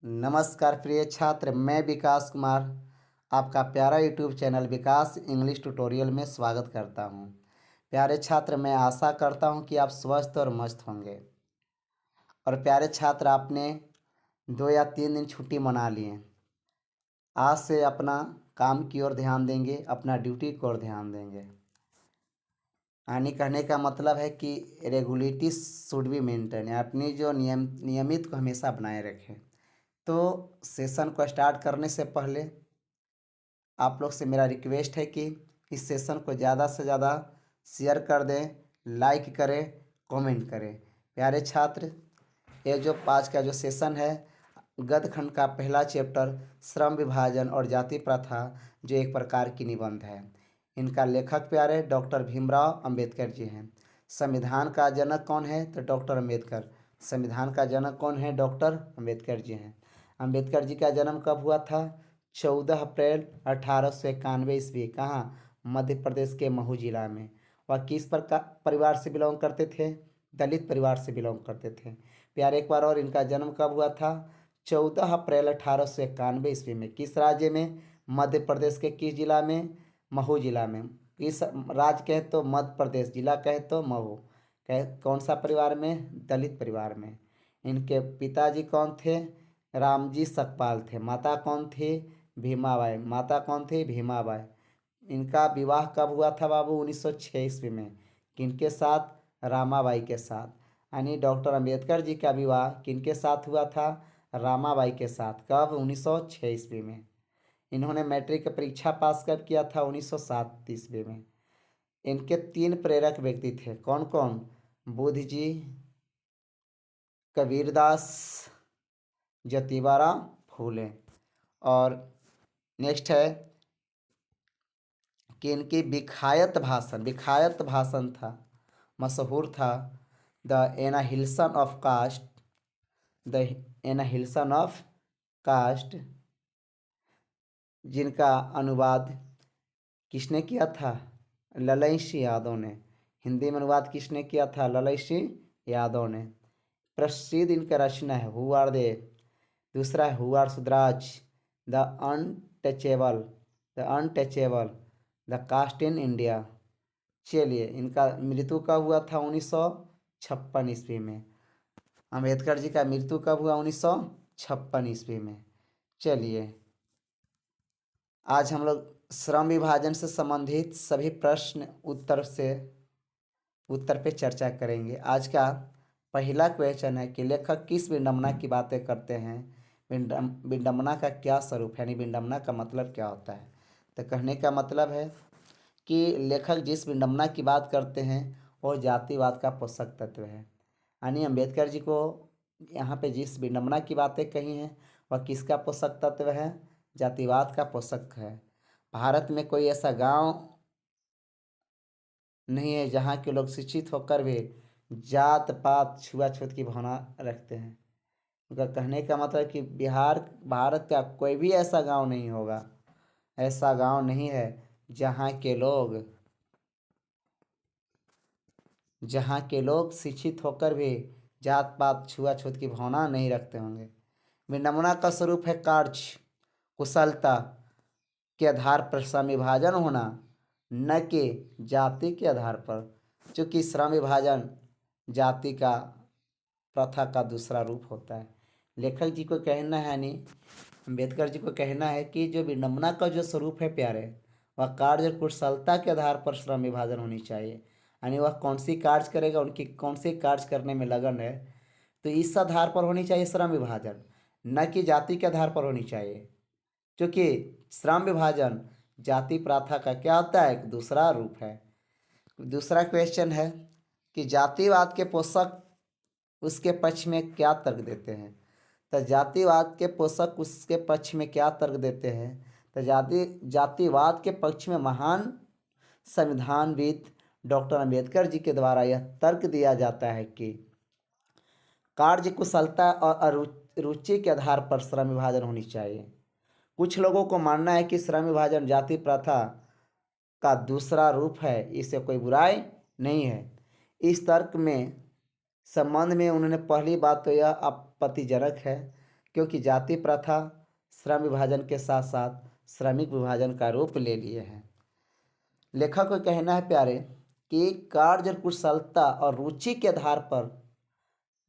नमस्कार प्रिय छात्र, मैं विकास कुमार आपका प्यारा यूट्यूब चैनल विकास इंग्लिश ट्यूटोरियल में स्वागत करता हूं। प्यारे छात्र, मैं आशा करता हूं कि आप स्वस्थ और मस्त होंगे। और प्यारे छात्र, आपने 2 या 3 दिन छुट्टी मना लिए। आज से अपना काम की ओर ध्यान देंगे, अपना ड्यूटी की ओर ध्यान देंगे। यानी कहने का मतलब है कि रेगुलेरिटी शुड बी मेंटेन, अपनी जो नियमित को हमेशा बनाए रखें। तो सेशन को स्टार्ट करने से पहले आप लोग से मेरा रिक्वेस्ट है कि इस सेशन को ज़्यादा से ज़्यादा शेयर कर दें, लाइक करें, कमेंट करें। प्यारे छात्र, ये जो आज का जो सेशन है, गद्य खंड का पहला चैप्टर श्रम विभाजन और जाति प्रथा, जो एक प्रकार की निबंध है। इनका लेखक प्यारे डॉक्टर भीमराव अंबेडकर जी हैं। संविधान का जनक कौन है? तो डॉक्टर अंबेडकर। संविधान का जनक कौन है? डॉक्टर अंबेडकर जी हैं। अंबेडकर जी का जन्म कब हुआ था? 14 अप्रैल 1891 ईस्वी। कहाँ? मध्य प्रदेश के महू जिला में। वह किस प्रकार परिवार से बिलोंग करते थे? दलित परिवार से बिलोंग करते थे। प्यारे, एक बार और, इनका जन्म कब हुआ था? 14 अप्रैल 1891 ईस्वी में। किस राज्य में? मध्य प्रदेश के किस जिला में? महू जिला में। किस राज्य कहे तो मध्य प्रदेश, जिला कहे तो महू। कहे कौन सा परिवार में? दलित परिवार में। इनके पिताजी कौन थे? रामजी सकपाल थे। माता कौन थी? भीमाबाई। माता कौन थी? भीमाबाई। इनका विवाह कब हुआ था बाबू? 1906 ईस्वी में। किनके साथ? रामाबाई के साथ। यानी डॉक्टर अंबेडकर जी का विवाह किनके साथ हुआ था? रामाबाई के साथ। कब? 1906 ईस्वी में। इन्होंने मैट्रिक परीक्षा पास कब किया था? 1907 ईस्वी में। इनके 3 प्रेरक व्यक्ति थे। कौन कौन? बुद्ध जी, कबीरदास, ज्योतिबा फूले। और नेक्स्ट है कि इनकी विखायत भाषण था, मशहूर था, the annihilation of caste. The annihilation of caste, जिनका अनुवाद किसने किया था? ललई सिंह यादव ने। हिंदी में अनुवाद किसने किया था? ललई सिंह यादव ने। प्रसिद्ध इनका रचना है हु आर दे। दूसरा है who are Shudras, the untouchable, the caste in India. चलिए, इनका मृत्यु कब हुआ था? 1956 ईस्वी में। अम्बेडकर जी का मृत्यु कब हुआ? 1956 ईस्वी में। चलिए, आज हम लोग श्रम विभाजन से संबंधित सभी प्रश्न उत्तर पे चर्चा करेंगे। आज का पहला क्वेश्चन है कि लेखक किस विडंबना की बातें करते हैं? विडंबना का क्या स्वरूप है, यानी विडंबना का मतलब क्या होता है? तो कहने का मतलब है कि लेखक जिस विडंबना की बात करते हैं वो जातिवाद का पोषक तत्व है। यानी अम्बेडकर जी को यहाँ पे जिस विडंबना की बातें कही हैं वह किसका पोषक तत्व है? जातिवाद का पोषक है। भारत में कोई ऐसा गांव नहीं है जहाँ के लोग शिक्षित होकर भी जात पात छुआछूत की भावना रखते हैं। उनका कहने का मतलब कि भारत का कोई भी ऐसा गांव नहीं होगा, ऐसा गांव नहीं है जहाँ के लोग शिक्षित होकर भी जात पात छुआछूत की भावना नहीं रखते होंगे। विडंबना का स्वरूप है कार्य कुशलता के आधार पर श्रम विभाजन होना, न कि जाति के आधार पर। चूँकि श्रम विभाजन जाति का प्रथा का दूसरा रूप होता है। लेखक जी को कहना है, यानी अम्बेडकर जी को कहना है कि जो विडंबना का जो स्वरूप है प्यारे, वह कार्य कुशलता के आधार पर श्रम विभाजन होनी चाहिए। यानी वह कौन सी कार्य करेगा, उनकी कौन सी कार्य करने में लगन है, तो इस आधार पर होनी चाहिए श्रम विभाजन, न कि जाति के आधार पर होनी चाहिए। क्योंकि श्रम विभाजन जाति प्रथा का क्या होता है? एक दूसरा रूप है। दूसरा क्वेश्चन है कि जातिवाद के पोषक उसके पक्ष में क्या तर्क देते हैं? तो जातिवाद के पोषक उसके पक्ष में क्या तर्क देते हैं? तो जातिवाद के पक्ष में महान संविधानविद डॉक्टर अंबेडकर जी के द्वारा यह तर्क दिया जाता है कि कार्य कुशलता और रुचि के आधार पर श्रम विभाजन होनी चाहिए। कुछ लोगों को मानना है कि श्रम विभाजन जाति प्रथा का दूसरा रूप है, इससे कोई बुराई नहीं है। इस तर्क में संबंध में उन्होंने पहली बात तो यह आपत्तिजनक है क्योंकि जाति प्रथा श्रम विभाजन के साथ साथ श्रमिक विभाजन का रूप ले लिए हैं। लेखक को कहना है प्यारे कि कार्य कुशलता और रुचि के आधार पर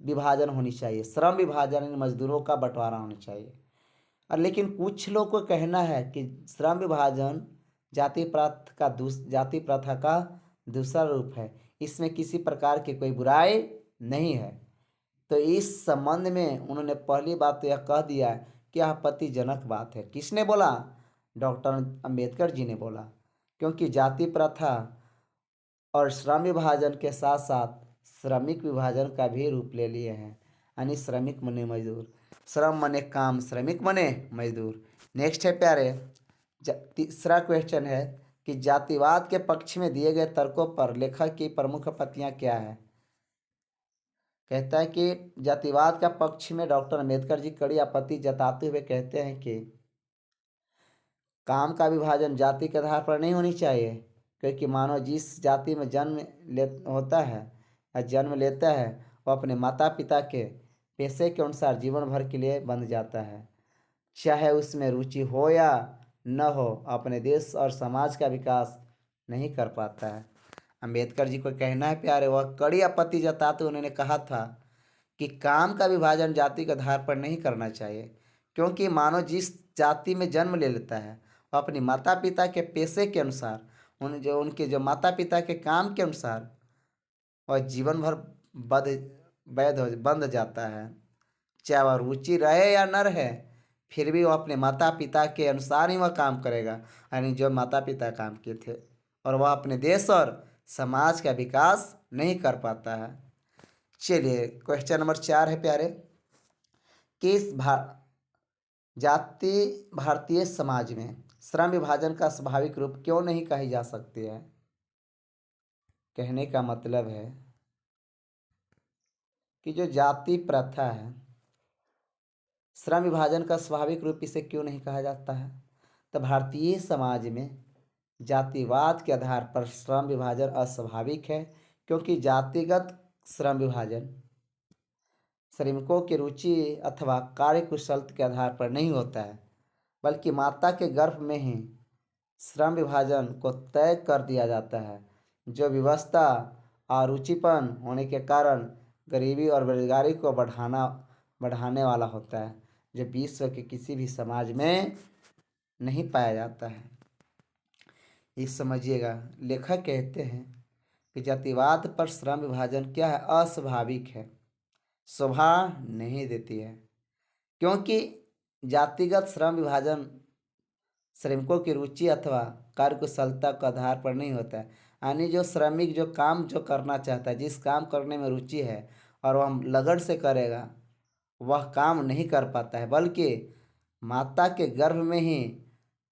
विभाजन होनी चाहिए, श्रम विभाजन यानी मजदूरों का बंटवारा होना चाहिए। और लेकिन कुछ लोग को कहना है कि श्रम विभाजन जाति प्रथा का दूसरा रूप है, इसमें किसी प्रकार की कोई बुराई नहीं है। तो इस संबंध में उन्होंने पहली बात तो यह कह दिया कि यह आपत्तिजनक बात है। किसने बोला? डॉक्टर अंबेडकर जी ने बोला। क्योंकि जाति प्रथा और श्रम विभाजन के साथ साथ श्रमिक विभाजन का भी रूप ले लिए हैं, यानी श्रमिक मने मजदूर, श्रम मने काम, श्रमिक मने मजदूर। नेक्स्ट है प्यारे, तीसरा क्वेश्चन है कि जातिवाद के पक्ष में दिए गए तर्कों पर लेखक की प्रमुख आपत्तियां क्या है। कहता है कि जातिवाद का पक्ष में डॉक्टर अंबेडकर जी कड़ी आपत्ति जताते हुए कहते हैं कि काम का विभाजन जाति के आधार पर नहीं होनी चाहिए, क्योंकि मानव जिस जाति में जन्म लेता है वह अपने माता पिता के पेशे के अनुसार जीवन भर के लिए बंध जाता है, चाहे उसमें रुचि हो या न हो, अपने देश और समाज का विकास नहीं कर पाता है। अंबेडकर जी को कहना है प्यारे, वह कड़ी आपत्ति जताते उन्होंने कहा था कि काम का विभाजन जाति के आधार पर नहीं करना चाहिए, क्योंकि मानव जिस जाति में जन्म ले लेता है वह अपने माता पिता के पेशे के अनुसार, उनके माता पिता के काम के अनुसार वह जीवन भर बंध जाता है। चाहे वह रुचि रहे या न रहे, फिर भी वह अपने माता पिता के अनुसार ही वह काम करेगा, यानी जो माता पिता काम किए थे, और वह अपने देश और समाज का विकास नहीं कर पाता है। चलिए क्वेश्चन नंबर 4 है प्यारे, किस भारतीय समाज में श्रम विभाजन का स्वाभाविक रूप क्यों नहीं कही जा सकती है। कहने का मतलब है कि जो जाति प्रथा है, श्रम विभाजन का स्वाभाविक रूप इसे क्यों नहीं कहा जाता है। तो भारतीय समाज में जातिवाद के आधार पर श्रम विभाजन अस्वाभाविक है, क्योंकि जातिगत श्रम विभाजन श्रमिकों की रुचि अथवा कार्य कुशलता के आधार पर नहीं होता है, बल्कि माता के गर्भ में ही श्रम विभाजन को तय कर दिया जाता है, जो व्यवस्था अरुचिपन होने के कारण गरीबी और बेरोजगारी को बढ़ाने वाला होता है, जो विश्व के किसी भी समाज में नहीं पाया जाता है। ये समझिएगा, लेखक कहते हैं कि जातिवाद पर श्रम विभाजन क्या है, अस्वाभाविक है, शोभा नहीं देती है, क्योंकि जातिगत श्रम विभाजन श्रमिकों की रुचि अथवा कार्यकुशलता के आधार पर नहीं होता है, यानी जो श्रमिक जो काम करना चाहता है, जिस काम करने में रुचि है और वह लगन से करेगा, वह काम नहीं कर पाता है, बल्कि माता के गर्भ में ही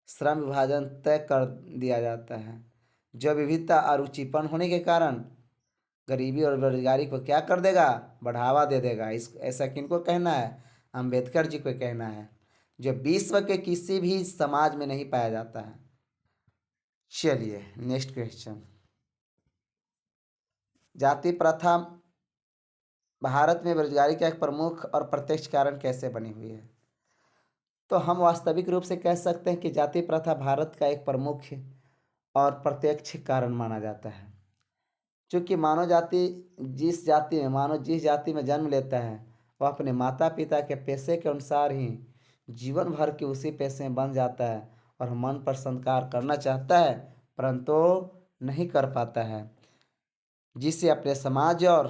श्रम विभाजन तय कर दिया जाता है, जो विविधता अरुचिपन होने के कारण गरीबी और बेरोजगारी को क्या कर देगा, बढ़ावा दे देगा। ऐसा किनको कहना है? अंबेडकर जी को कहना है, जो विश्व के किसी भी समाज में नहीं पाया जाता है। चलिए नेक्स्ट क्वेश्चन, जाति प्रथा भारत में बेरोजगारी का एक प्रमुख और प्रत्यक्ष कारण कैसे बनी हुई है। तो हम वास्तविक रूप से कह सकते हैं कि जाति प्रथा भारत का एक प्रमुख और प्रत्यक्ष कारण माना जाता है, क्योंकि जिस जाति में जन्म लेता है वह अपने माता पिता के पेशे के अनुसार ही जीवन भर के उसी पेशे में बन जाता है और मन पसंद कार्य करना चाहता है, परंतु नहीं कर पाता है, जिससे अपने समाज और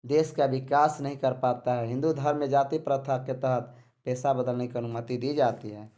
देश का विकास नहीं कर पाता है। हिंदू धर्म में जाति प्रथा के तहत पेशा बदलने की अनुमति दी जाती है।